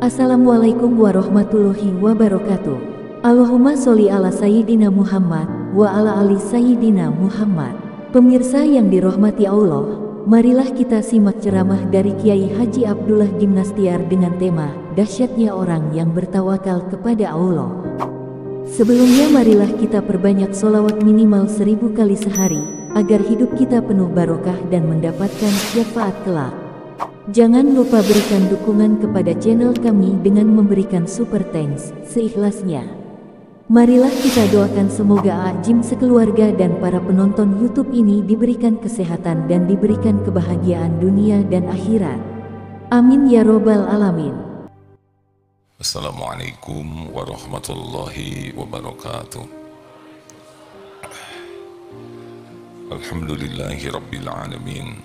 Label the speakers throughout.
Speaker 1: Assalamualaikum warahmatullahi wabarakatuh. Allahumma sholli ala Sayyidina Muhammad wa ala ali Sayyidina Muhammad. Pemirsa yang dirahmati Allah, marilah kita simak ceramah dari Kiai Haji Abdullah Gimnastiar dengan tema dahsyatnya orang yang bertawakal kepada Allah. Sebelumnya marilah kita perbanyak sholawat minimal 1000 kali sehari, agar hidup kita penuh barokah dan mendapatkan syafaat kelak. Jangan lupa berikan dukungan kepada channel kami dengan memberikan super thanks seikhlasnya. Marilah kita doakan semoga Ajim sekeluarga dan para penonton YouTube ini diberikan kesehatan dan diberikan kebahagiaan dunia dan akhirat. Amin ya robbal alamin.
Speaker 2: Assalamualaikum warahmatullahi wabarakatuh. Alhamdulillahi rabbil alamin.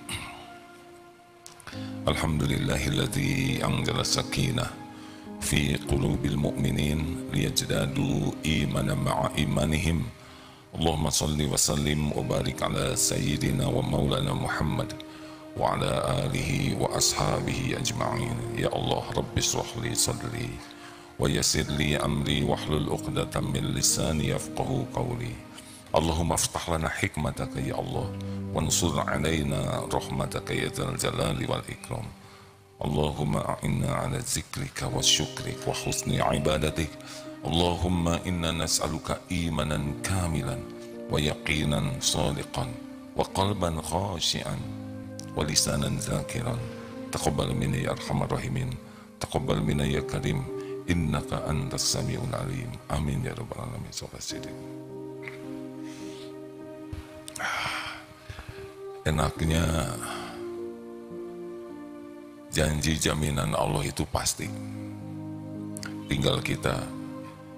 Speaker 2: Alhamdulillahilladzi anzala sakinah fi qulubil mu'minin liyajdadu imanan ma'a imanihim. Allahumma salli wa sallim wa barik ala sayyidina wa maulana Muhammad wa ala alihi wa ashabihi ajma'in. Ya Allah, Rabbi shrah li sadri wa yassir li amri wahlul 'uqdatam min lisani yafqahu qawli. Allahumma aftah lana hikmataka ya Allah, wansur alaina rahmataka ya dzal jalali wal ikram. Allahumma a'inna ala zikrika wa syukrika wa husni ibadatik. Allahumma inna nas'aluka imanan kamilan wa yaqinan sadiqan wa qalban khashi'an wa lisanan zakiran. Taqabbal minna ya arhamar rahimin, taqabbal minna ya karim, innaka antas sami'ul alim. Amin ya rabbal alamin. Enaknya janji jaminan Allah itu pasti. Tinggal kita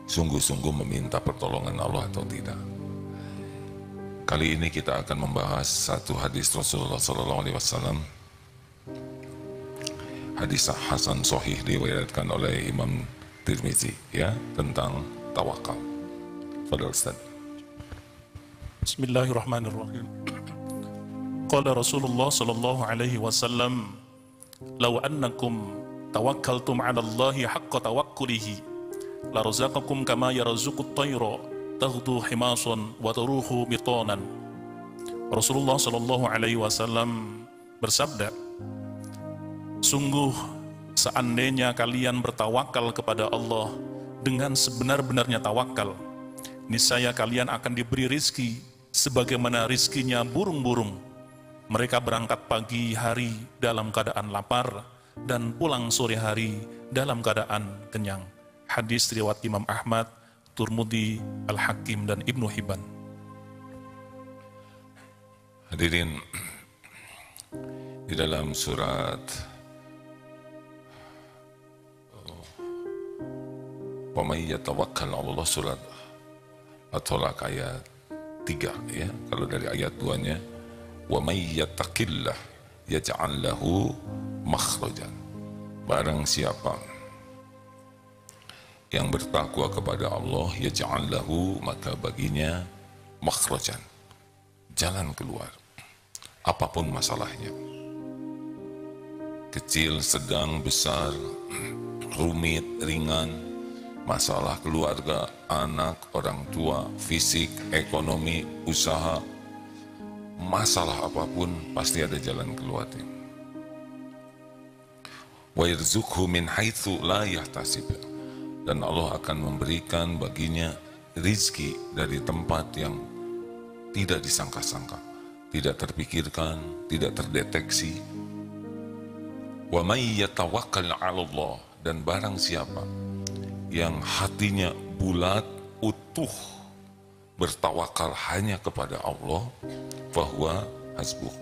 Speaker 2: sungguh-sungguh meminta pertolongan Allah atau tidak. Kali ini kita akan membahas satu hadis Rasulullah SAW. Hadis Hasan Sahih diriwayatkan oleh Imam Tirmizi, ya, tentang tawakal. Fadhil Ustaz.
Speaker 3: Bismillahirrahmanirrahim. Qala Rasulullah sallallahu alaihi wasallam, "Law annakum tawakkaltum 'ala Allahi haqqa tawakkulihi, la razaqakum kama yarzuqut tayra taghdu himasan wa taruhu bitanan." Rasulullah sallallahu alaihi wasallam bersabda, sungguh seandainya kalian bertawakal kepada Allah dengan sebenar-benarnya tawakal, niscaya kalian akan diberi rizki sebagaimana rizkinya burung-burung. Mereka berangkat pagi hari dalam keadaan lapar dan pulang sore hari dalam keadaan kenyang. Hadis riwayat Imam Ahmad, Turmudi, Al-Hakim, dan Ibnu Hibban.
Speaker 2: Hadirin, di dalam surat wa may yatawakkal 'ala Allah, surat At-Tolaq ayat 3, ya. Kalau dari ayat 2-nya, wa may yattaqillah yaj'al lahu makhrajan. Barang siapa yang bertakwa kepada Allah, yaj'al lahu, maka baginya makhrajan, jalan keluar, apapun masalahnya, kecil, sedang, besar, rumit, ringan, masalah keluarga, anak, orang tua, fisik, ekonomi, usaha, masalah apapun pasti ada jalan keluarnya. Wa yarzuqhu min haitsu la yahtasib, dan Allah akan memberikan baginya rizki dari tempat yang tidak disangka-sangka, tidak terpikirkan, tidak terdeteksi. Wa may yatawakkal 'ala Allah, dan barang siapa yang hatinya bulat, utuh, bertawakal hanya kepada Allah, fahuwa hasbuh,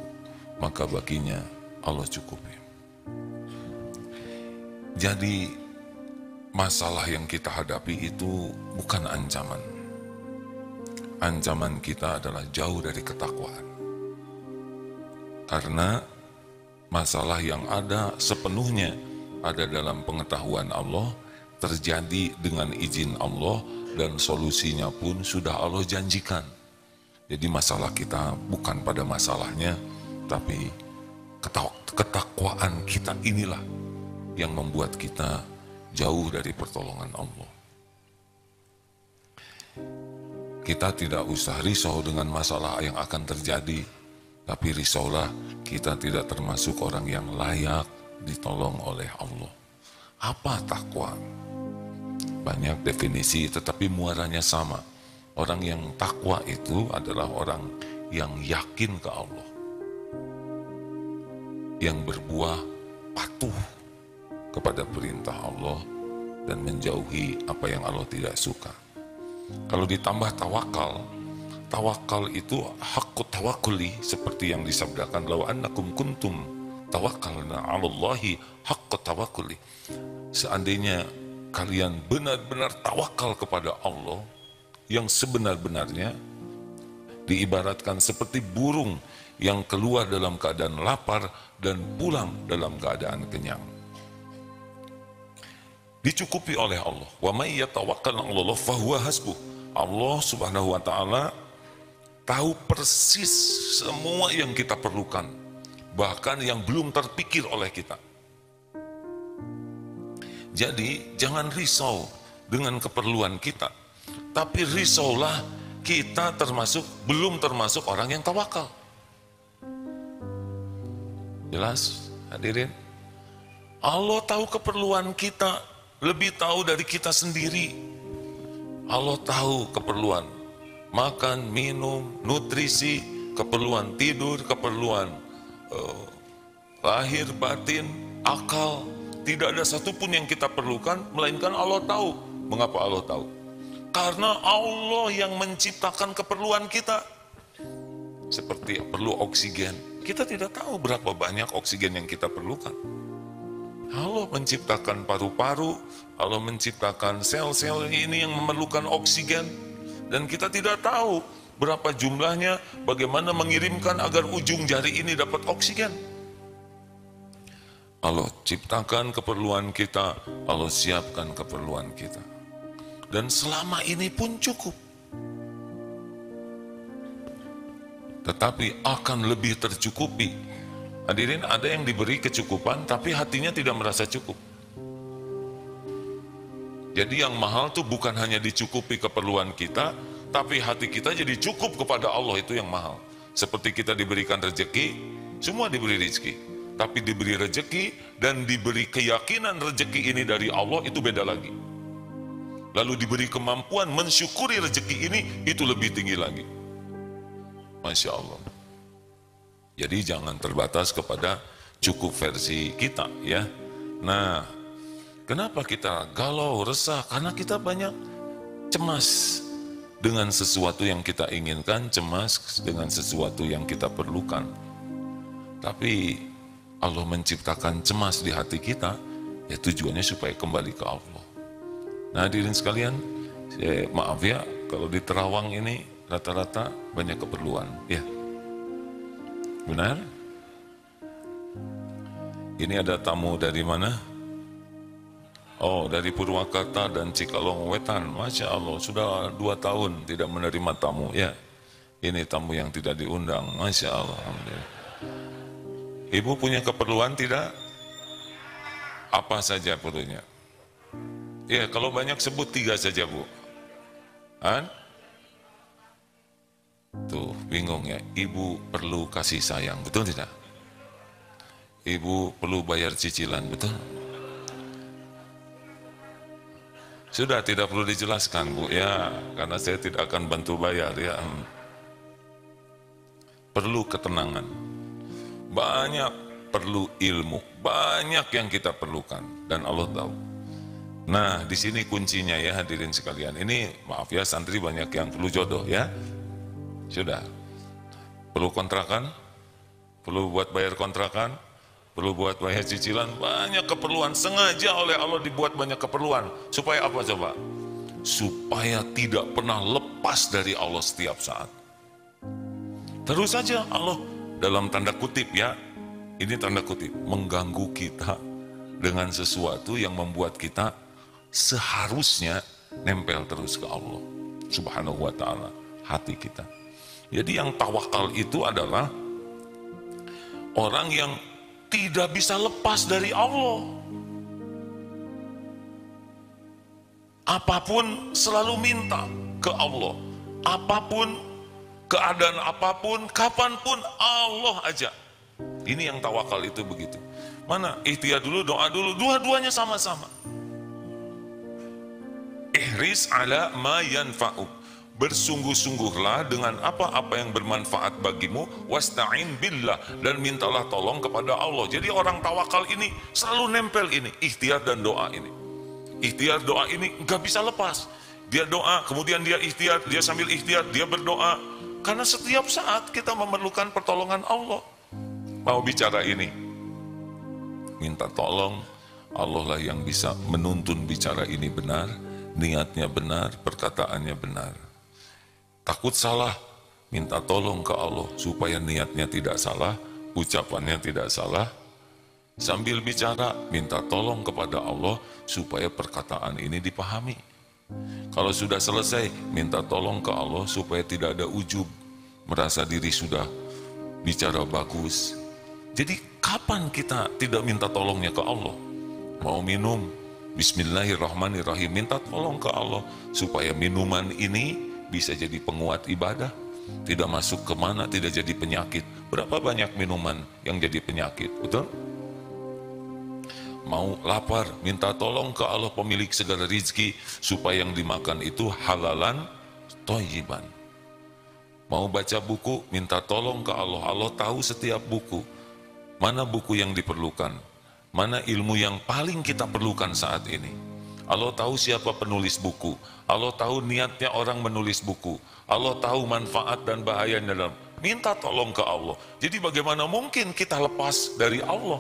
Speaker 2: maka baginya Allah cukupi. Jadi masalah yang kita hadapi itu bukan ancaman. Ancaman kita adalah jauh dari ketakwaan. Karena masalah yang ada sepenuhnya ada dalam pengetahuan Allah, terjadi dengan izin Allah, dan solusinya pun sudah Allah janjikan. Jadi masalah kita bukan pada masalahnya, tapi ketakwaan kita inilah yang membuat kita jauh dari pertolongan Allah. Kita tidak usah risau dengan masalah yang akan terjadi, tapi risaulah kita tidak termasuk orang yang layak ditolong oleh Allah. Apa takwa? Banyak definisi, tetapi muaranya sama. Orang yang takwa itu adalah orang yang yakin ke Allah, yang berbuah patuh kepada perintah Allah dan menjauhi apa yang Allah tidak suka. Kalau ditambah tawakal, tawakal itu haqqut tawakkuli, seperti yang disabdakan law annakum kuntum tawakkalna 'alallahi haqqut tawakkuli. Seandainya kalian benar-benar tawakal kepada Allah yang sebenar-benarnya, diibaratkan seperti burung yang keluar dalam keadaan lapar dan pulang dalam keadaan kenyang. Dicukupi oleh Allah. Wa may yatawakkal 'ala Allah fahuwa hasbuh. Allah Subhanahu wa taala tahu persis semua yang kita perlukan, bahkan yang belum terpikir oleh kita. Jadi jangan risau dengan keperluan kita, tapi risaulah kita belum termasuk orang yang tawakal. Jelas, hadirin? Allah tahu keperluan kita, lebih tahu dari kita sendiri. Allah tahu keperluan makan, minum, nutrisi, keperluan tidur, keperluan lahir, batin, akal. Tidak ada satupun yang kita perlukan, melainkan Allah tahu. Mengapa Allah tahu? Karena Allah yang menciptakan keperluan kita. Seperti perlu oksigen. Kita tidak tahu berapa banyak oksigen yang kita perlukan. Allah menciptakan paru-paru, Allah menciptakan sel-sel ini yang memerlukan oksigen, dan kita tidak tahu berapa jumlahnya, bagaimana mengirimkan agar ujung jari ini dapat oksigen. Allah ciptakan keperluan kita, Allah siapkan keperluan kita, dan selama ini pun cukup. Tetapi akan lebih tercukupi. Hadirin, ada yang diberi kecukupan tapi hatinya tidak merasa cukup. Jadi yang mahal tuh bukan hanya dicukupi keperluan kita, tapi hati kita jadi cukup kepada Allah, itu yang mahal. Seperti kita diberikan rezeki, semua diberi rezeki, tapi diberi rezeki dan diberi keyakinan rezeki ini dari Allah, itu beda lagi. Lalu diberi kemampuan mensyukuri rezeki ini, itu lebih tinggi lagi. Masya Allah. Jadi jangan terbatas kepada cukup versi kita, ya. Nah, kenapa kita galau, resah? Karena kita banyak cemas dengan sesuatu yang kita inginkan, cemas dengan sesuatu yang kita perlukan. Tapi Allah menciptakan cemas di hati kita, ya tujuannya supaya kembali ke Allah. Nah, hadirin sekalian, maaf ya, kalau di Terawang ini rata-rata banyak keperluan, ya. Benar? Ini ada tamu dari mana? Oh, dari Purwakarta dan Cikalong Wetan. Masya Allah, sudah 2 tahun tidak menerima tamu, ya. Ini tamu yang tidak diundang. Masya Allah, alhamdulillah. Ibu punya keperluan tidak? Apa saja perlunya? Ya, kalau banyak sebut 3 saja, Bu. Tuh, bingung ya. Ibu perlu kasih sayang, betul tidak? Ibu perlu bayar cicilan, betul? Sudah tidak perlu dijelaskan, Bu, ya, karena saya tidak akan bantu bayar, ya. Perlu ketenangan. Banyak perlu ilmu, banyak yang kita perlukan dan Allah tahu. Nah, di sini kuncinya ya, hadirin sekalian. Ini maaf ya, santri banyak yang perlu jodoh, ya. Sudah. Perlu kontrakan, perlu buat bayar kontrakan, perlu buat bayar cicilan, banyak keperluan. Sengaja oleh Allah dibuat banyak keperluan. Supaya apa coba? Supaya tidak pernah lepas dari Allah setiap saat. Terus saja Allah, dalam tanda kutip ya, ini tanda kutip, mengganggu kita dengan sesuatu yang membuat kita seharusnya nempel terus ke Allah Subhanahu wa ta'ala, hati kita. Jadi yang tawakal itu adalah orang yang tidak bisa lepas dari Allah. Apapun selalu minta ke Allah. Apapun, keadaan apapun, kapanpun Allah aja. Ini yang tawakal itu begitu. Mana ikhtiar dulu, doa dulu, dua-duanya sama-sama. Ihris ala ma yanfa'u. Bersungguh-sungguhlah dengan apa-apa yang bermanfaat bagimu, wasta'in billah, dan mintalah tolong kepada Allah. Jadi orang tawakal ini selalu nempel ini, ikhtiar dan doa ini. Ikhtiar doa ini nggak bisa lepas. Dia doa, kemudian dia ikhtiar, dia sambil ikhtiar, dia berdoa. Karena setiap saat kita memerlukan pertolongan Allah. Mau bicara ini, minta tolong, Allah lah yang bisa menuntun bicara ini benar, niatnya benar, perkataannya benar. Takut salah, minta tolong ke Allah supaya niatnya tidak salah, ucapannya tidak salah. Sambil bicara, minta tolong kepada Allah supaya perkataan ini dipahami. Kalau sudah selesai, minta tolong ke Allah supaya tidak ada ujub, merasa diri sudah bicara bagus. Jadi kapan kita tidak minta tolongnya ke Allah? Mau minum, bismillahirrahmanirrahim, minta tolong ke Allah supaya minuman ini bisa jadi penguat ibadah, tidak masuk kemana, tidak jadi penyakit. Berapa banyak minuman yang jadi penyakit, betul? Mau lapar, minta tolong ke Allah pemilik segala rizki supaya yang dimakan itu halalan thayyiban. Mau baca buku, minta tolong ke Allah. Allah tahu setiap buku, mana buku yang diperlukan, mana ilmu yang paling kita perlukan saat ini. Allah tahu siapa penulis buku, Allah tahu niatnya orang menulis buku, Allah tahu manfaat dan bahayanya dalam. Minta tolong ke Allah. Jadi bagaimana mungkin kita lepas dari Allah?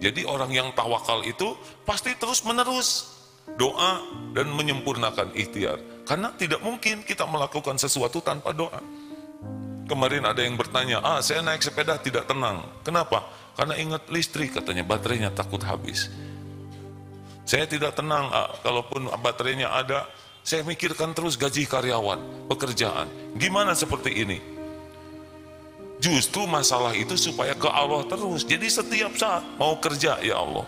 Speaker 2: Jadi orang yang tawakal itu pasti terus menerus doa dan menyempurnakan ikhtiar. Karena tidak mungkin kita melakukan sesuatu tanpa doa. Kemarin ada yang bertanya, saya naik sepeda tidak tenang. Kenapa? Karena ingat listrik, katanya baterainya takut habis. Saya tidak tenang, kalaupun baterainya ada, saya mikirkan terus gaji karyawan, pekerjaan. Gimana seperti ini? Justru masalah itu supaya ke Allah terus. Jadi setiap saat mau kerja, ya Allah,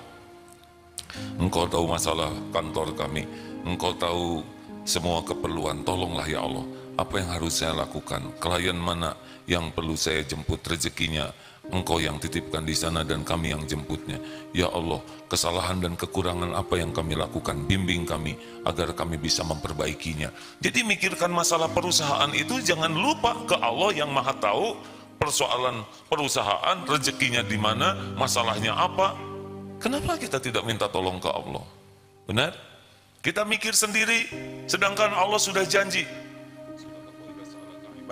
Speaker 2: Engkau tahu masalah kantor kami, Engkau tahu semua keperluan, tolonglah ya Allah. Apa yang harus saya lakukan? Klien mana yang perlu saya jemput rezekinya? Engkau yang titipkan di sana dan kami yang jemputnya. Ya Allah, kesalahan dan kekurangan apa yang kami lakukan, bimbing kami agar kami bisa memperbaikinya. Jadi mikirkan masalah perusahaan itu jangan lupa ke Allah yang Maha tahu persoalan perusahaan, rezekinya di mana, masalahnya apa. Kenapa kita tidak minta tolong ke Allah? Benar? Kita mikir sendiri, sedangkan Allah sudah janji.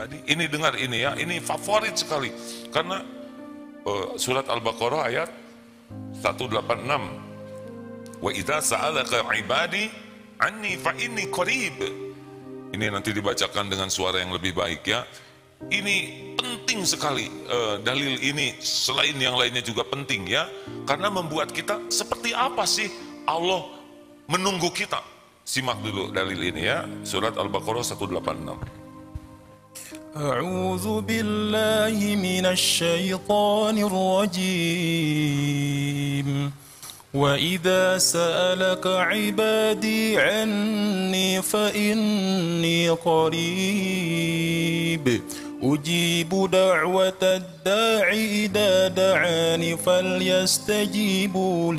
Speaker 2: Ini dengar ini ya, ini favorit sekali. Karena surat Al-Baqarah ayat 186. Wa idza sa'alaka 'ibadi anni fa inni qarib. Ini nanti dibacakan dengan suara yang lebih baik ya. Ini penting sekali, dalil ini selain yang lainnya juga penting ya, karena membuat kita seperti apa sih Allah menunggu kita. Simak dulu dalil ini ya, surat Al-Baqarah 186.
Speaker 4: A'udzu billahi minasy syaithanir rajim. وَإِذَا سَأَلَكَ عِبَادِي عَنِّي فَإِنِّي قَرِيبٌ أُجِيبُ دَعْوَةَ الدَّاعِ إِذَا دَعَانِ فَلْيَسْتَجِيبُوا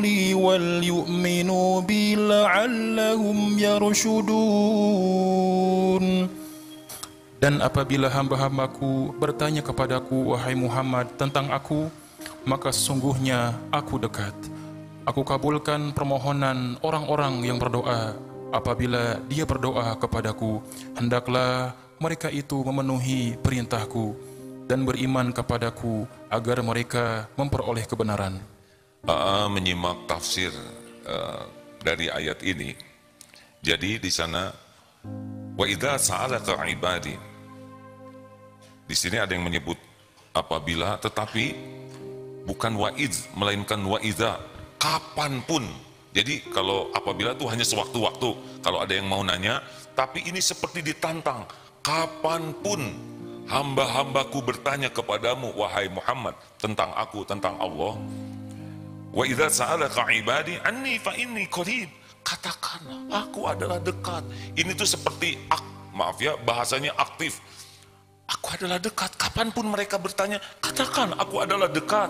Speaker 4: لِي وَلْيُؤْمِنُوا بِي لَعَلَّهُمْ يَرْشُدُونَ. Dan apabila hamba-hambaku bertanya kepadaku, wahai Muhammad, tentang aku, maka sesungguhnya aku dekat. Aku kabulkan permohonan orang-orang yang berdoa. Apabila dia berdoa kepadaku, hendaklah mereka itu memenuhi perintahku dan beriman kepadaku agar mereka memperoleh kebenaran.
Speaker 2: Menyimak tafsir dari ayat ini. Jadi di sana, wa idza sa'alaka ibadi. Di sini ada yang menyebut apabila, tetapi bukan wa'idz, melainkan wa'idza, kapanpun. Jadi kalau apabila itu hanya sewaktu-waktu, kalau ada yang mau nanya, tapi ini seperti ditantang, kapanpun hamba-hambaku bertanya kepadamu, wahai Muhammad, tentang aku, tentang Allah, Wa idza sa'alaka 'ibadi anni fa inni qarib. Katakanlah, aku adalah dekat. Ini tuh seperti maaf ya, bahasanya aktif. Aku adalah dekat. Kapanpun mereka bertanya, katakan aku adalah dekat.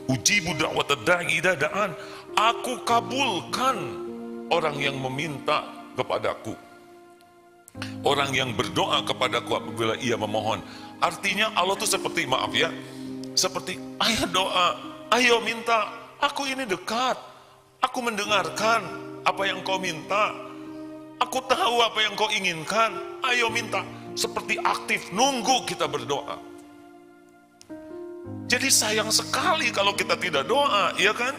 Speaker 2: Ujibu da'watad da'i idza da'an. Aku kabulkan orang yang meminta kepadaku. Orang yang berdoa kepadaku apabila ia memohon. Artinya Allah tuh seperti, maaf ya, seperti ayo doa, ayo minta. Aku ini dekat. Aku mendengarkan apa yang kau minta. Aku tahu apa yang kau inginkan. Ayo minta. Seperti aktif, nunggu kita berdoa. Jadi sayang sekali kalau kita tidak doa, ya kan?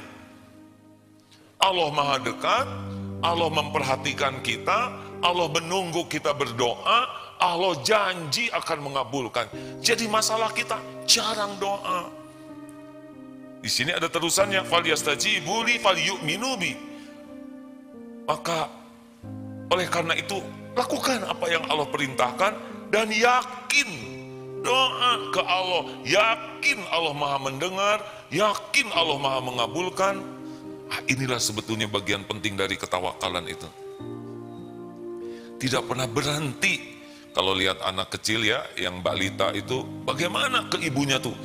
Speaker 2: Allah maha dekat, Allah memperhatikan kita, Allah menunggu kita berdoa, Allah janji akan mengabulkan. Jadi masalah kita jarang doa. Di sini ada terusannya, falyastajibu li falyu'minu bi. Maka oleh karena itu lakukan apa yang Allah perintahkan dan yakin doa ke Allah, yakin Allah maha mendengar, yakin Allah maha mengabulkan. Inilah sebetulnya bagian penting dari ketawakalan itu. Tidak pernah berhenti. Kalau lihat anak kecil ya, yang balita itu, bagaimana ke ibunya tuh?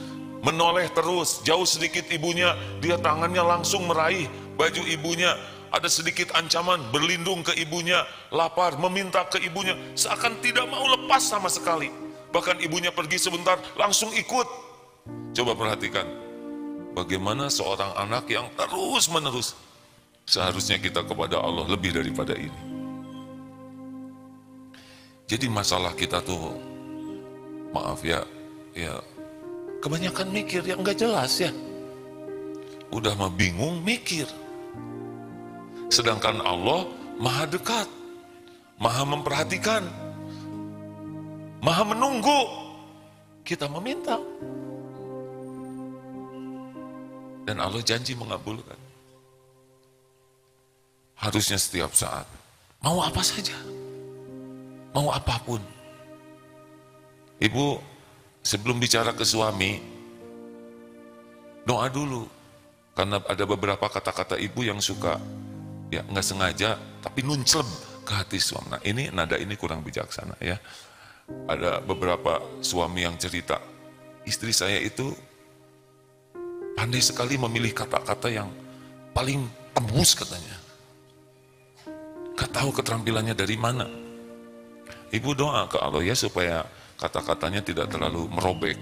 Speaker 2: Menoleh terus, jauh sedikit ibunya, dia tangannya langsung meraih baju ibunya. Ada sedikit ancaman, berlindung ke ibunya, lapar, meminta ke ibunya, seakan tidak mau lepas sama sekali. Bahkan ibunya pergi sebentar, langsung ikut. Coba perhatikan, bagaimana seorang anak yang terus menerus. Seharusnya kita kepada Allah lebih daripada ini. Jadi masalah kita tuh, maaf ya, kebanyakan mikir yang nggak jelas ya. Udah mah bingung mikir. Sedangkan Allah maha dekat, maha memperhatikan, maha menunggu kita meminta. Dan Allah janji mengabulkan. Harusnya setiap saat, mau apa saja, mau apapun. Ibu, sebelum bicara ke suami, doa dulu. Karena ada beberapa kata-kata ibu yang suka, ya nggak sengaja, tapi nuncleb ke hati suami. Nah ini, nada ini kurang bijaksana ya. Ada beberapa suami yang cerita, istri saya itu pandai sekali memilih kata-kata yang paling tembus katanya. Gak tahu keterampilannya dari mana. Ibu doa ke Allah ya supaya kata-katanya tidak terlalu merobek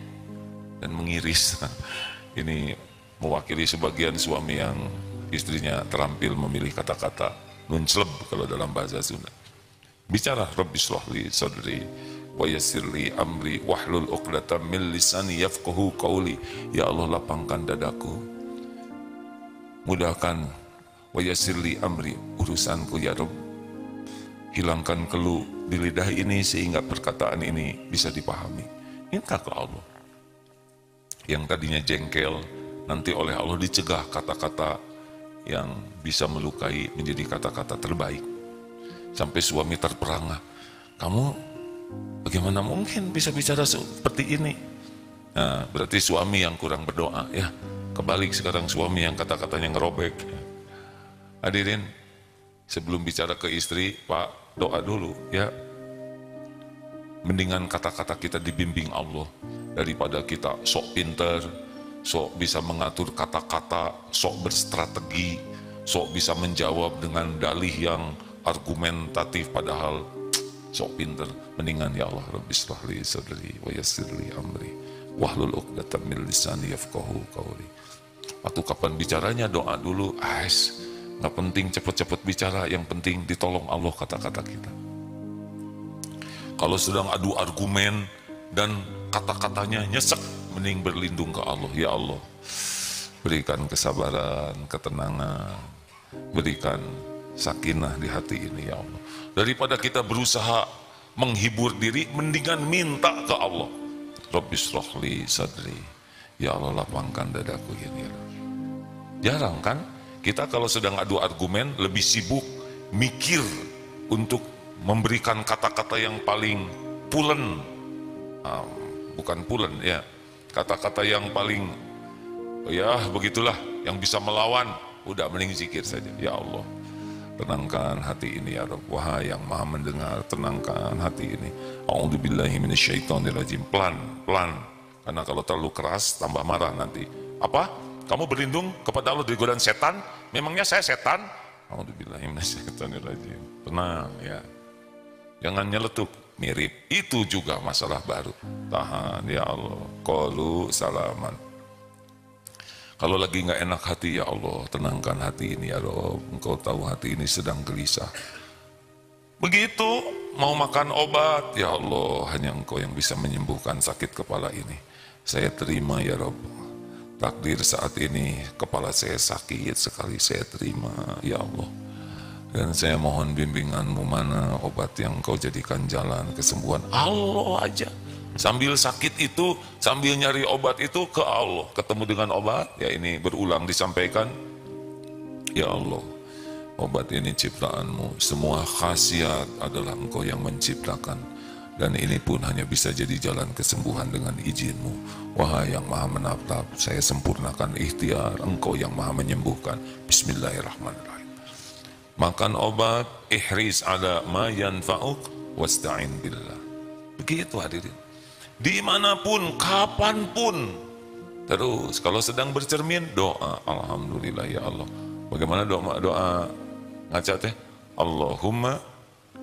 Speaker 2: dan mengiris. Ini mewakili sebagian suami yang istrinya terampil memilih kata-kata nuncleb kalau dalam bahasa Sunda. Bicara, Rabbi shrah li sadri wa yassir li amri wahlul 'uqdatam min lisani yafqahu qawli. Ya Allah, lapangkan dadaku, mudahkan wa yassir li amri, urusanku ya Rabb. Hilangkan keluh di lidah ini sehingga perkataan ini bisa dipahami. Minta ke Allah. Yang tadinya jengkel, nanti oleh Allah dicegah kata-kata yang bisa melukai menjadi kata-kata terbaik. Sampai suami terperangah, kamu bagaimana mungkin bisa bicara seperti ini? Nah, berarti suami yang kurang berdoa ya. Kebalik sekarang suami yang kata-katanya ngerobek. Hadirin, sebelum bicara ke istri, Pak, doa dulu ya. Mendingan kata-kata kita dibimbing Allah daripada kita sok pinter, sok bisa mengatur kata-kata, sok berstrategi, sok bisa menjawab dengan dalih yang argumentatif padahal sok pinter. Mendingan ya Allah, Rabbi shrah li sadri wa yassir li amri wahlul 'uqdatam min lisani yafqahu qawli. Waktu kapan bicaranya doa dulu, nggak penting cepet-cepet bicara, yang penting ditolong Allah kata-kata kita. Kalau sedang adu argumen dan kata-katanya nyesek, mending berlindung ke Allah. Ya Allah, berikan kesabaran, ketenangan, berikan sakinah di hati ini ya Allah. Daripada kita berusaha menghibur diri, mendingan minta ke Allah. Rabbi shrah li sadri, ya Allah lapangkan dadaku ini. Jarang kan kita kalau sedang adu argumen lebih sibuk mikir untuk memberikan kata-kata yang paling pulen, bukan pulen ya, kata-kata yang paling ya begitulah yang bisa melawan. Udah, mending zikir saja. Ya Allah, tenangkan hati ini ya Rabb. Wahai yang maha mendengar, tenangkan hati ini. A'udzubillahi minasyaitonirrajim. Pelan. Karena kalau terlalu keras tambah marah nanti. Apa? Kamu berlindung kepada Allah dari godaan setan? Memangnya saya setan? A'udzubillahi minasyaitonirrajim. Tenang ya. Jangan nyeletuk. Mirip. Itu juga masalah baru. Tahan ya Allah. Qalu salaman. Kalau lagi nggak enak hati, ya Allah, tenangkan hati ini ya Rabb. Engkau tahu hati ini sedang gelisah. Begitu mau makan obat, ya Allah, hanya Engkau yang bisa menyembuhkan sakit kepala ini. Saya terima ya Rabb. Takdir saat ini kepala saya sakit sekali, saya terima ya Allah. Dan saya mohon bimbingan-Mu, mana obat yang Engkau jadikan jalan kesembuhan. Allah aja. Sambil sakit itu, sambil nyari obat itu ke Allah. Ketemu dengan obat, ya ini berulang disampaikan. Ya Allah, obat ini ciptaan-Mu. Semua khasiat adalah Engkau yang menciptakan. Dan ini pun hanya bisa jadi jalan kesembuhan dengan izin-Mu. Wahai yang maha menatap, saya sempurnakan ikhtiar. Engkau yang maha menyembuhkan. Bismillahirrahmanirrahim. Makan obat, ihris ala ma yanfa'uk, wasta'in billah. Begitu hadirin. Dimanapun, kapanpun. Terus, kalau sedang bercermin, doa. Alhamdulillah ya Allah. Bagaimana doa ngaca teh? Allahumma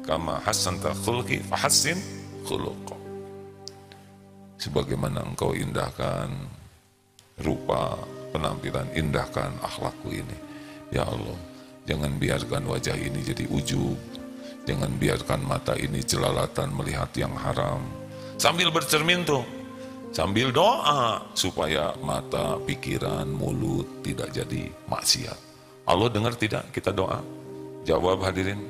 Speaker 2: kama hassanta khulqi fahassin khuluqa. Sebagaimana Engkau indahkan rupa, penampilan, indahkan akhlakku ini. Ya Allah, jangan biarkan wajah ini jadi ujub. Jangan biarkan mata ini jelalatan melihat yang haram. Sambil bercermin tuh, sambil doa supaya mata, pikiran, mulut tidak jadi maksiat. Allah dengar tidak kita doa? Jawab hadirin.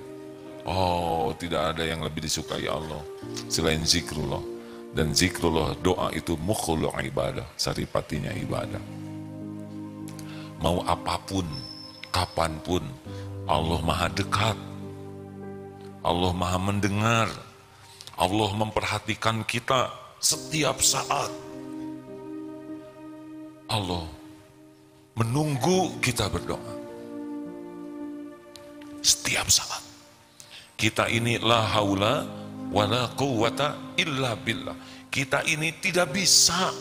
Speaker 2: Oh, tidak ada yang lebih disukai Allah selain zikrullah. Dan zikrullah, doa itu mukhul ibadah, saripatinya ibadah. Mau apapun, kapanpun, Allah maha dekat. Allah maha mendengar. Allah memperhatikan kita setiap saat. Allah menunggu kita berdoa setiap saat. Kita ini la haula wala quwwata illa billah. Kita ini tidak bisa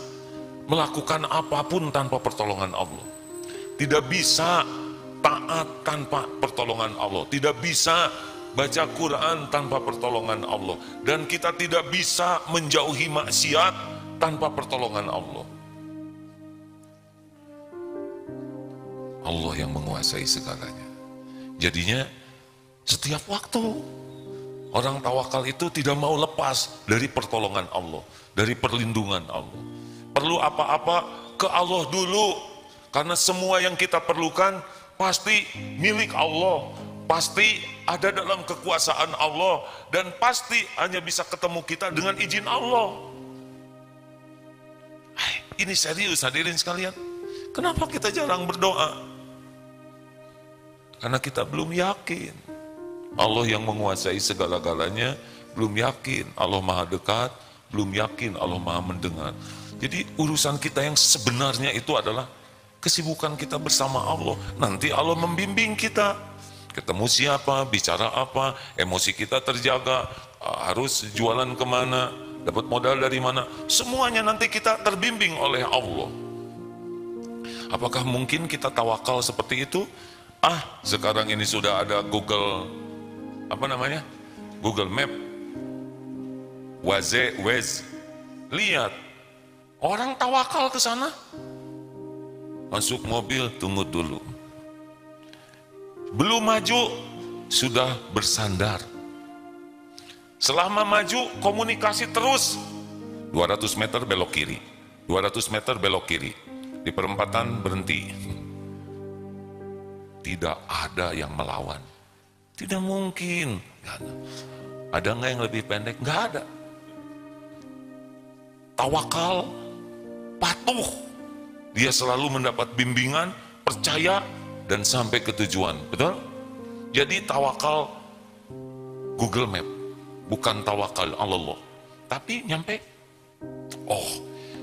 Speaker 2: melakukan apapun tanpa pertolongan Allah. Tidak bisa taat tanpa pertolongan Allah. Tidak bisa baca Quran tanpa pertolongan Allah. Dan kita tidak bisa menjauhi maksiat tanpa pertolongan Allah. Allah yang menguasai segalanya. Jadinya setiap waktu orang tawakal itu tidak mau lepas dari pertolongan Allah, dari perlindungan Allah. Perlu apa-apa ke Allah dulu. Karena semua yang kita perlukan pasti milik Allah. Pasti ada dalam kekuasaan Allah, dan pasti hanya bisa ketemu kita dengan izin Allah. Ini serius hadirin sekalian. Kenapa kita jarang berdoa? Karena kita belum yakin. Allah yang menguasai segala-galanya, belum yakin. Allah maha dekat, belum yakin Allah maha mendengar. Jadi urusan kita yang sebenarnya itu adalah kesibukan kita bersama Allah. Nanti Allah membimbing kita. Ketemu siapa, bicara apa, emosi kita terjaga, harus jualan kemana, dapat modal dari mana, semuanya nanti kita terbimbing oleh Allah. Apakah mungkin kita tawakal seperti itu? Sekarang ini sudah ada Google, Google Map, Waze, lihat, orang tawakal ke sana, masuk mobil, tunggu dulu. Belum maju, sudah bersandar. Selama maju, komunikasi terus. 200 meter belok kiri, 200 meter belok kiri. Di perempatan berhenti. Tidak ada yang melawan. Tidak mungkin. Ada nggak yang lebih pendek? Nggak ada. Tawakal, patuh. Dia selalu mendapat bimbingan, percaya, dan sampai ke tujuan, betul? Jadi tawakal Google Map, bukan tawakal Allah. Tapi nyampe,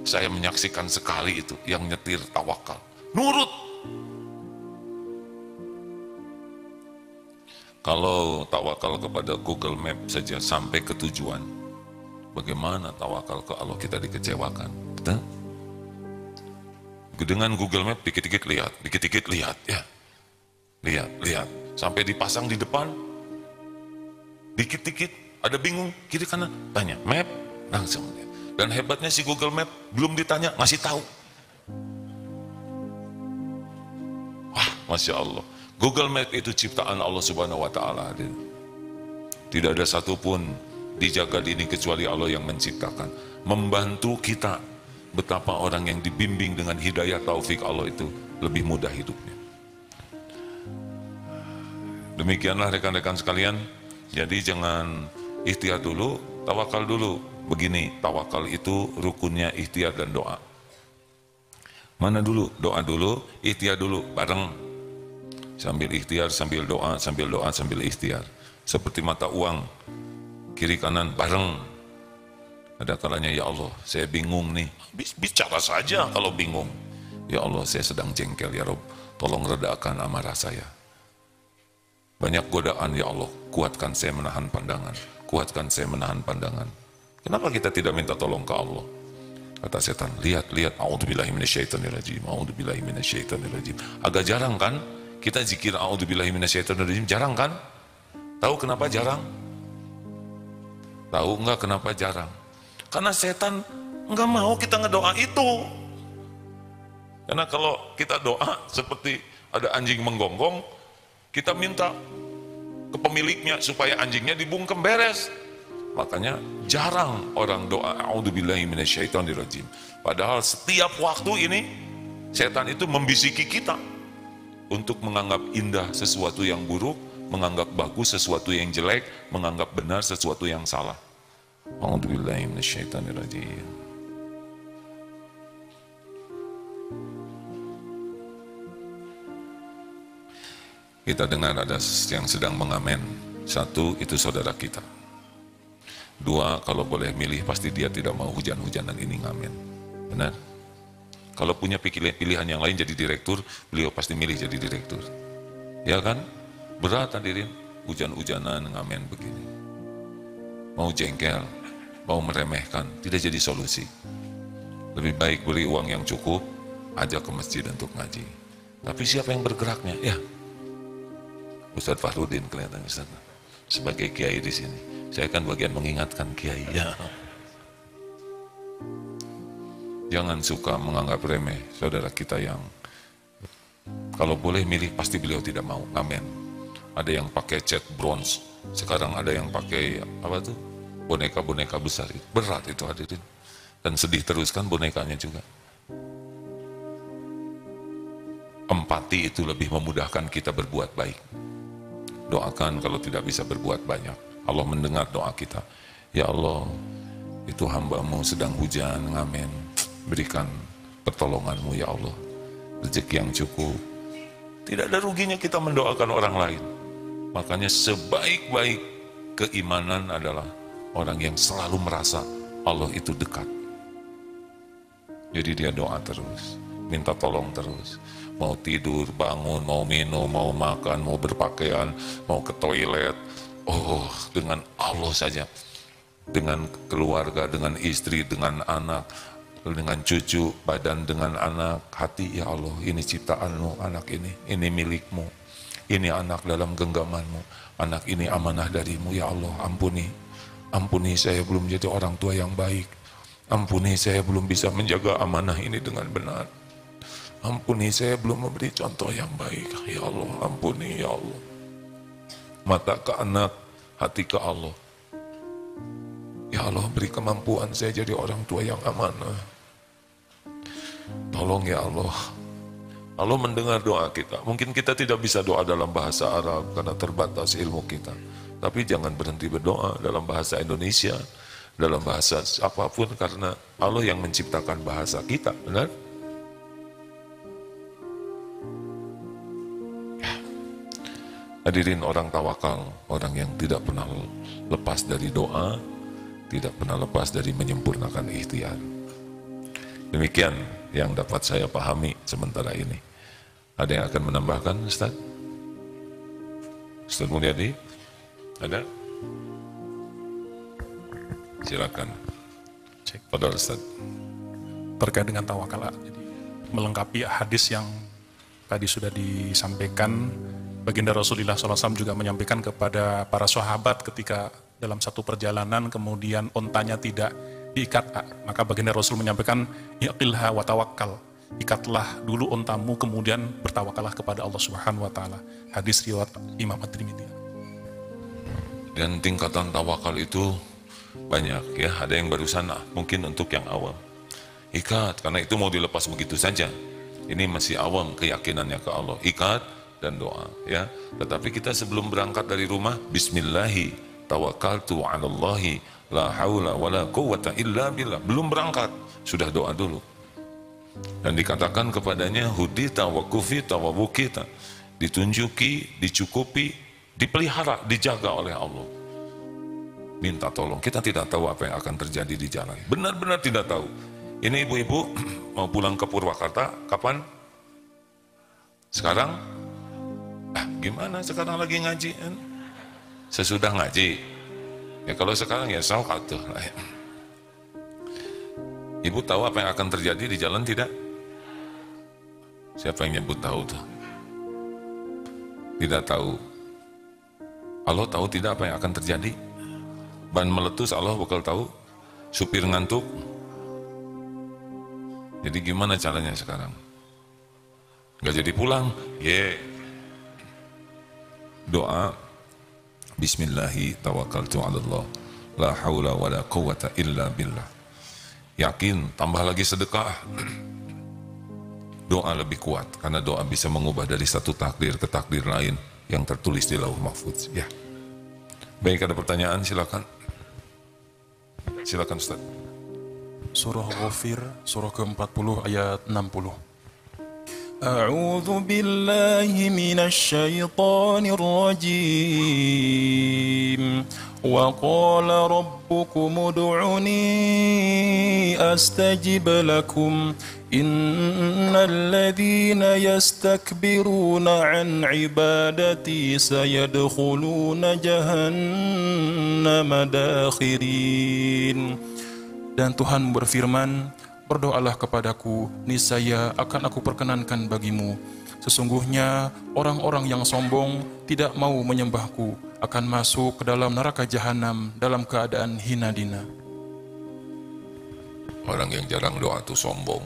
Speaker 2: saya menyaksikan sekali itu yang nyetir tawakal. Nurut, Kalau tawakal kepada Google Map saja sampai ke tujuan, bagaimana tawakal ke Allah kita dikecewakan? Betul? Dengan Google Map dikit-dikit lihat, ya. Lihat. Sampai dipasang di depan, dikit-dikit ada bingung, kiri kanan, tanya, map, langsung. Dan hebatnya si Google Map, belum ditanya, ngasih tahu. Wah, Masya Allah. Google Map itu ciptaan Allah Subhanahu wa Ta'ala. Tidak ada satupun di jagat ini kecuali Allah yang menciptakan. Membantu kita betapa orang yang dibimbing dengan hidayah taufik Allah itu lebih mudah hidupnya. Demikianlah rekan-rekan sekalian. Jadi jangan ikhtiar dulu, tawakal dulu. Begini, tawakal itu rukunnya ikhtiar dan doa. Mana dulu? Doa dulu, ikhtiar dulu, bareng. Sambil ikhtiar, sambil doa, sambil ikhtiar. Seperti mata uang, kiri kanan bareng. Ada kalanya, ya Allah, saya bingung nih. Bicara saja kalau bingung. Ya Allah, saya sedang jengkel, ya Rabb, tolong redakan amarah saya. Banyak godaan, ya Allah, kuatkan saya menahan pandangan. Kuatkan saya menahan pandangan. Kenapa kita tidak minta tolong ke Allah? Kata setan, lihat, a'udzubillahi minasyaitonirrajim, a'udzubillahi minasyaitonirrajim. Agak jarang kan? Kita zikir a'udzubillahi minasyaitonirrajim, jarang kan? Tahu kenapa jarang? Tahu enggak kenapa jarang? Karena setan enggak mau kita ngedoa itu. Karena kalau kita doa seperti ada anjing menggonggong, kita minta ke pemiliknya supaya anjingnya dibungkem beres. Makanya jarang orang doa a'udzubillahi minasyaitonirrajim. Padahal setiap waktu ini setan itu membisiki kita untuk menganggap indah sesuatu yang buruk, menganggap bagus sesuatu yang jelek, menganggap benar sesuatu yang salah. A'udzubillahi minasyaitonirrajim. Kita dengar ada yang sedang mengamen. Satu, itu saudara kita. Dua, kalau boleh milih pasti dia tidak mau hujan-hujanan ini ngamen. Benar? Kalau punya pilihan yang lain jadi direktur, beliau pasti milih jadi direktur. Ya kan? Berat hadirin, hujan-hujanan ngamen begini. Mau jengkel, mau meremehkan, tidak jadi solusi. Lebih baik beri uang yang cukup, ajak ke masjid untuk ngaji. Tapi siapa yang bergeraknya? Ya, Ustadz Fahrudin kelihatan Ustadz. Sebagai kiai di sini, saya kan bagian mengingatkan kiai. Ya. Jangan suka menganggap remeh saudara kita yang kalau boleh milih pasti beliau tidak mau. Amin. Ada yang pakai cat bronze, sekarang ada yang pakai apa tuh? Boneka-boneka besar. Berat itu hadirin. Dan sedih terus kan bonekanya juga. Empati itu lebih memudahkan kita berbuat baik. Doakan kalau tidak bisa berbuat banyak. Allah mendengar doa kita. Ya Allah, itu hamba-Mu sedang hujan, amin. Berikan pertolongan-Mu ya Allah. Rezeki yang cukup. Tidak ada ruginya kita mendoakan orang lain. Makanya sebaik-baik keimanan adalah orang yang selalu merasa Allah itu dekat. Jadi dia doa terus, minta tolong terus. Mau tidur, bangun, mau minum, mau makan, mau berpakaian, mau ke toilet. Oh, dengan Allah saja. Dengan keluarga, dengan istri, dengan anak, dengan cucu, badan dengan anak, hati, ya Allah, ini ciptaan-Mu, anak ini milik-Mu, ini anak dalam genggaman-Mu, anak ini amanah dari-Mu, ya Allah, ampuni saya belum jadi orang tua yang baik, ampuni saya belum bisa menjaga amanah ini dengan benar, ampuni saya belum memberi contoh yang baik, ya Allah, ampuni, ya Allah, mata ke anak, hati ke Allah, ya Allah, beri kemampuan saya jadi orang tua yang amanah. Tolong ya Allah. Allah mendengar doa kita. Mungkin kita tidak bisa doa dalam bahasa Arab karena terbatas ilmu kita. Tapi jangan berhenti berdoa dalam bahasa Indonesia, dalam bahasa apapun, karena Allah yang menciptakan bahasa kita, benar? Hadirin, orang tawakal, orang yang tidak pernah lepas dari doa, tidak pernah lepas dari menyempurnakan ikhtiar. Demikian yang dapat saya pahami sementara ini. Ada yang akan menambahkan, Ustaz? Ustaz Mulyadi, ada? Silakan.
Speaker 3: Cek.
Speaker 2: Padahal Ustaz.
Speaker 3: Terkait dengan tawakal, jadi melengkapi hadis yang tadi sudah disampaikan, baginda Rasulullah SAW juga menyampaikan kepada para sahabat ketika dalam satu perjalanan kemudian ontanya tidak diikat, maka baginda Rasul menyampaikan iqilha wa tawakkal, ikatlah dulu ontamu kemudian bertawakallah kepada Allah Subhanahu wa taala. Hadis riwayat Imam At-Tirmidzi.
Speaker 2: Dan tingkatan tawakal itu banyak ya, ada yang barusan mungkin untuk yang awam. Ikat, karena itu mau dilepas begitu saja. Ini masih awam keyakinannya ke Allah. Ikat dan doa ya. Tetapi kita sebelum berangkat dari rumah, bismillahi tawakkaltu 'alallahi la haula wala quwwata illa billah. Belum berangkat, sudah doa dulu. Dan dikatakan kepadanya hudita wa kufita wa wukita. Ditunjuki, dicukupi, dipelihara, dijaga oleh Allah. Minta tolong. Kita tidak tahu apa yang akan terjadi di jalan. Benar-benar tidak tahu. Ini ibu-ibu mau pulang ke Purwakarta, kapan? Sekarang? Gimana sekarang lagi ngaji? Sesudah ngaji. Ya kalau sekarang ya sholat tuh. Ibu tahu apa yang akan terjadi di jalan tidak? Siapa yang nyebut tahu tuh? Tidak tahu. Allah tahu tidak apa yang akan terjadi? Ban meletus Allah bakal tahu? Supir ngantuk? Jadi gimana caranya sekarang? Gak jadi pulang? Doa bismillahi tawakkaltu 'alallah la haula wala quwwata illa billah. Yakin, tambah lagi sedekah. Doa lebih kuat karena doa bisa mengubah dari satu takdir ke takdir lain yang tertulis di Lauh Mahfuz. Ya. Baik, ada pertanyaan, silakan. Silakan Ustaz.
Speaker 4: Surah Ghafir, surah ke-40 ayat 60. A'udzu billahi minasy syaithanir rajim. Wa qala rabbukum ud'uni astajib lakum. Innal ladzina yastakbiruna 'an 'ibadati sayadkhuluna jahannama dakhirin. Dan Tuhan berfirman, berdoalah kepadaku, niscaya akan aku perkenankan bagimu. Sesungguhnya orang-orang yang sombong tidak mau menyembahku akan masuk ke dalam neraka jahanam dalam keadaan hina dina.
Speaker 2: Orang yang jarang doa itu sombong.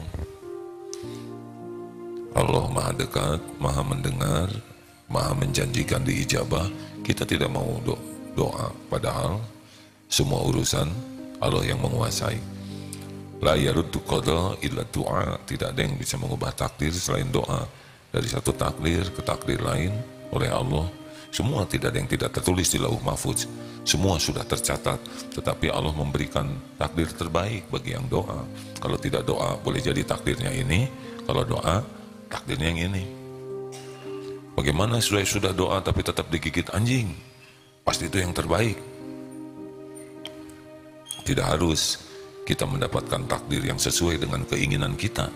Speaker 2: Allah maha dekat, maha mendengar, maha menjanjikan diijabah. Kita tidak mau doa, padahal semua urusan Allah yang menguasai. La yaruddu qada illa du'a. Tidak ada yang bisa mengubah takdir selain doa. Dari satu takdir ke takdir lain oleh Allah. Semua tidak ada yang tidak tertulis di Lauh Mahfuz. Semua sudah tercatat. Tetapi Allah memberikan takdir terbaik bagi yang doa. Kalau tidak doa boleh jadi takdirnya ini. Kalau doa takdirnya yang ini. Bagaimana sudah doa tapi tetap digigit anjing? Pasti itu yang terbaik. Tidak harus kita mendapatkan takdir yang sesuai dengan keinginan kita.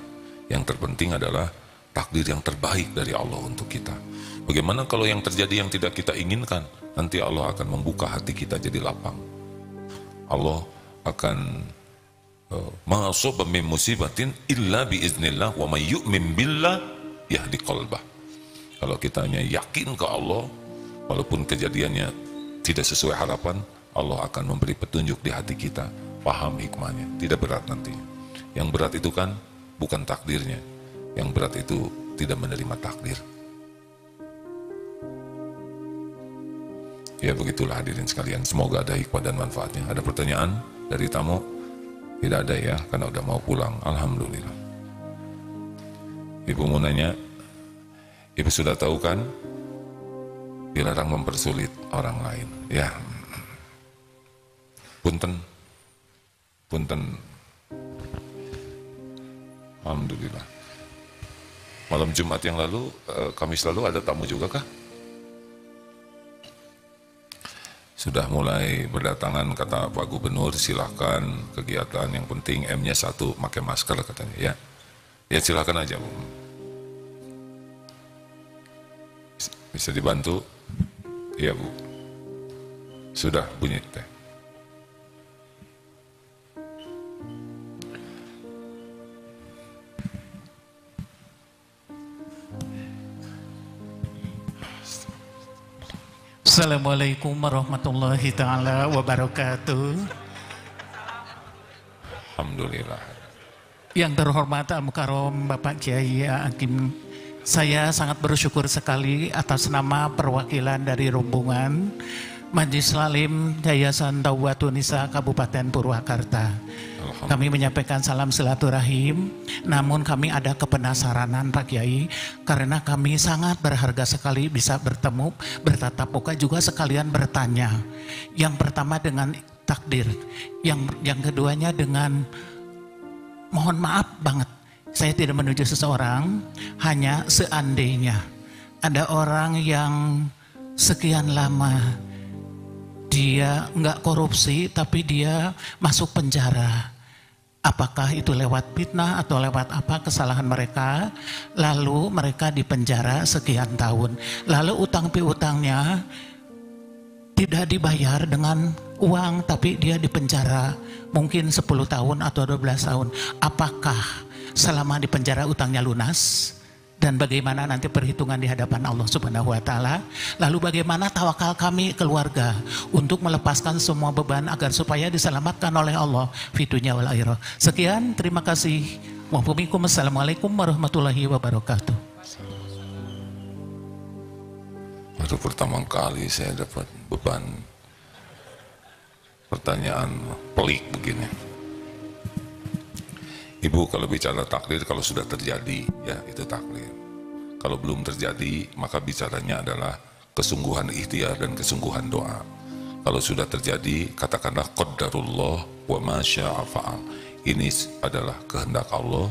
Speaker 2: Yang terpenting adalah takdir yang terbaik dari Allah untuk kita. Bagaimana kalau yang terjadi yang tidak kita inginkan? Nanti Allah akan membuka hati kita jadi lapang. Allah akan ma asaba min musibatin illa biiznillah wa may yu'min billah yahdi qalbah. Kalau kita hanya yakin ke Allah, walaupun kejadiannya tidak sesuai harapan, Allah akan memberi petunjuk di hati kita, paham hikmahnya, tidak berat nanti. Yang berat itu kan bukan takdirnya, yang berat itu tidak menerima takdir. Ya begitulah hadirin sekalian, semoga ada hikmah dan manfaatnya. Ada pertanyaan dari tamu? Tidak ada ya, karena udah mau pulang, alhamdulillah. Ibu mau nanya, ibu sudah tahu kan, dilarang mempersulit orang lain, ya. Punten, alhamdulillah. Malam Jumat yang lalu, Kamis lalu ada tamu juga kah? Sudah mulai berdatangan, kata Pak Gubernur, silakan kegiatan, yang penting M-nya 1, pakai masker katanya, ya. Ya silakan aja, Bu. Bisa dibantu? Iya Bu. Sudah bunyi teh.
Speaker 5: Assalamualaikum warahmatullahi ta'ala wabarakatuh.
Speaker 2: Alhamdulillah.
Speaker 5: Yang terhormat Al-Mukarram Bapak Kiai Hakim, saya sangat bersyukur sekali atas nama perwakilan dari rombongan Majelis Lalim Yayasan Taubatun Nisa Kabupaten Purwakarta. Kami menyampaikan salam silaturahim, namun kami ada kepenasaranan Pak Kiai, karena kami sangat berharga sekali bisa bertemu, bertatap muka, juga sekalian bertanya. Yang pertama dengan takdir, yang keduanya dengan mohon maaf banget, saya tidak menuju seseorang, hanya seandainya ada orang yang sekian lama dia nggak korupsi tapi dia masuk penjara. Apakah itu lewat fitnah atau lewat apa kesalahan mereka, lalu mereka dipenjara sekian tahun, lalu utang piutangnya tidak dibayar dengan uang tapi dia dipenjara mungkin 10 tahun atau 12 tahun. Apakah selama dipenjara utangnya lunas? Dan bagaimana nanti perhitungan di hadapan Allah Subhanahu wa Ta'ala? Lalu bagaimana tawakal kami keluarga untuk melepaskan semua beban agar supaya diselamatkan oleh Allah fi dunya wal akhirah. Sekian, terima kasih. Wassalamualaikum warahmatullahi wabarakatuh.
Speaker 2: Baru pertama kali saya dapat beban pertanyaan pelik begini. Ibu, kalau bicara takdir, kalau sudah terjadi, ya itu takdir. Kalau belum terjadi, maka bicaranya adalah kesungguhan ikhtiar dan kesungguhan doa. Kalau sudah terjadi, katakanlah qadarullah wa ma syaa fa'al. Ini adalah kehendak Allah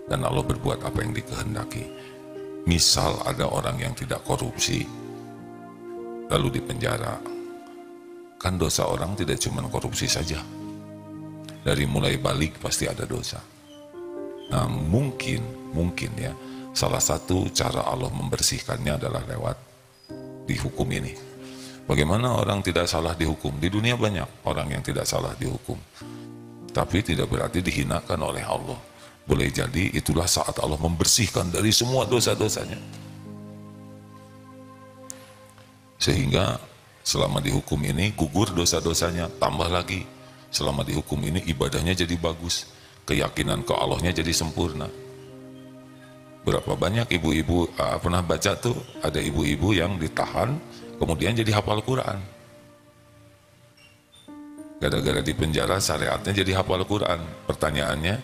Speaker 2: dan Allah berbuat apa yang dikehendaki. Misal ada orang yang tidak korupsi, lalu dipenjara. Kan dosa orang tidak cuma korupsi saja. Dari mulai balik pasti ada dosa. Nah mungkin ya, salah satu cara Allah membersihkannya adalah lewat dihukum ini. Bagaimana orang tidak salah dihukum? Di dunia banyak orang yang tidak salah dihukum, tapi tidak berarti dihinakan oleh Allah. Boleh jadi itulah saat Allah membersihkan dari semua dosa-dosanya, sehingga selama dihukum ini gugur dosa-dosanya, tambah lagi selama dihukum ini ibadahnya jadi bagus, keyakinan ke Allahnya jadi sempurna. Berapa banyak ibu-ibu pernah baca tuh, ada ibu-ibu yang ditahan kemudian jadi hafal Quran. Gara-gara di penjara syariatnya jadi hafal Quran. Pertanyaannya,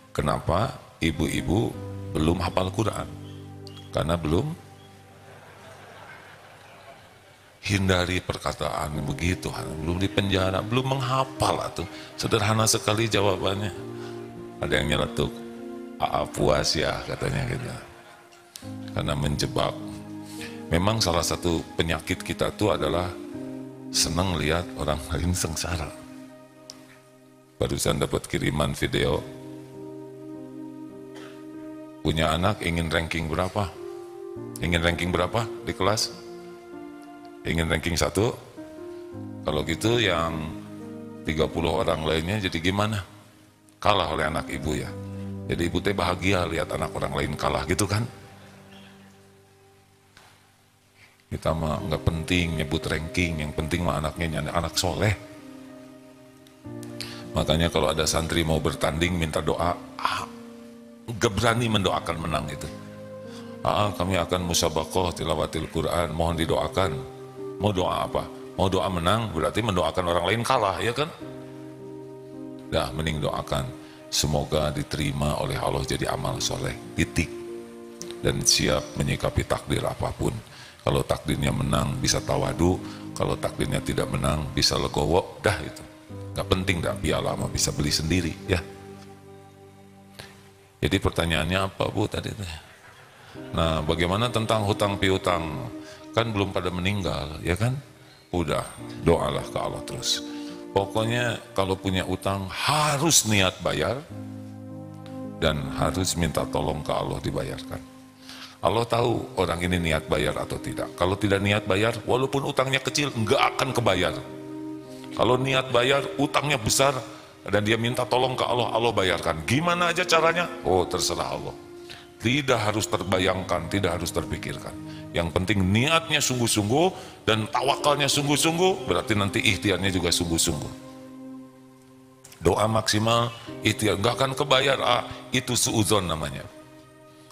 Speaker 2: kenapa ibu-ibu belum hafal Quran? Karena belum. Hindari perkataan begitu, belum di penjara, belum menghafal tuh. Sederhana sekali jawabannya. Ada yang nyeletuk, puas ya katanya gitu. Karena menjebak. Memang salah satu penyakit kita tuh adalah senang lihat orang lain sengsara. Barusan dapat kiriman video, punya anak ingin ranking berapa? Ingin ranking berapa di kelas? Ingin ranking 1? Kalau gitu yang 30 orang lainnya jadi gimana? Kalah oleh anak ibu ya. Jadi ibu teh bahagia lihat anak orang lain kalah gitu kan? Kita mah nggak penting nyebut ranking, yang penting mah anaknya anak soleh. Makanya kalau ada santri mau bertanding minta doa, nggak berani mendoakan menang itu. Kami akan musabaqah tilawatil Quran, mohon didoakan. Mau doa apa? Mau doa menang berarti mendoakan orang lain kalah, ya kan? Dah, mending doakan semoga diterima oleh Allah jadi amal soleh, titik. Dan siap menyikapi takdir apapun. Kalau takdirnya menang bisa tawadu, kalau takdirnya tidak menang bisa legowo, dah itu. Gak penting dah, piala mah bisa beli sendiri, ya. Jadi pertanyaannya apa Bu tadi? Nah, bagaimana tentang hutang piutang? Kan belum pada meninggal, ya kan? Udah, doalah ke Allah terus. Pokoknya kalau punya utang harus niat bayar dan harus minta tolong ke Allah dibayarkan. Allah tahu orang ini niat bayar atau tidak. Kalau tidak niat bayar, walaupun utangnya kecil, enggak akan kebayar. Kalau niat bayar, utangnya besar, dan dia minta tolong ke Allah, Allah bayarkan. Gimana aja caranya? Oh, terserah Allah. Tidak harus terbayangkan, tidak harus terpikirkan. Yang penting niatnya sungguh-sungguh, dan tawakalnya sungguh-sungguh, berarti nanti ikhtiarnya juga sungguh-sungguh. Doa maksimal, ikhtiar, enggak akan kebayar, itu suudzon namanya.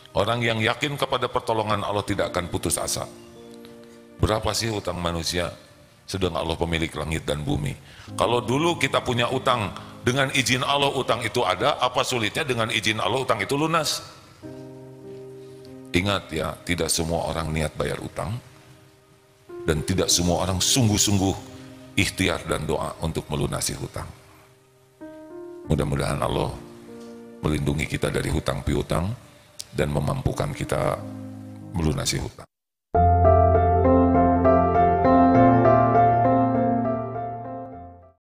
Speaker 2: Orang yang yakin kepada pertolongan Allah tidak akan putus asa. Berapa sih utang manusia? Sedang Allah pemilik langit dan bumi. Kalau dulu kita punya utang, dengan izin Allah utang itu ada, apa sulitnya dengan izin Allah utang itu lunas? Ingat ya, tidak semua orang niat bayar utang, dan tidak semua orang sungguh-sungguh ikhtiar dan doa untuk melunasi hutang. Mudah-mudahan Allah melindungi kita dari hutang piutang, dan memampukan kita melunasi hutang.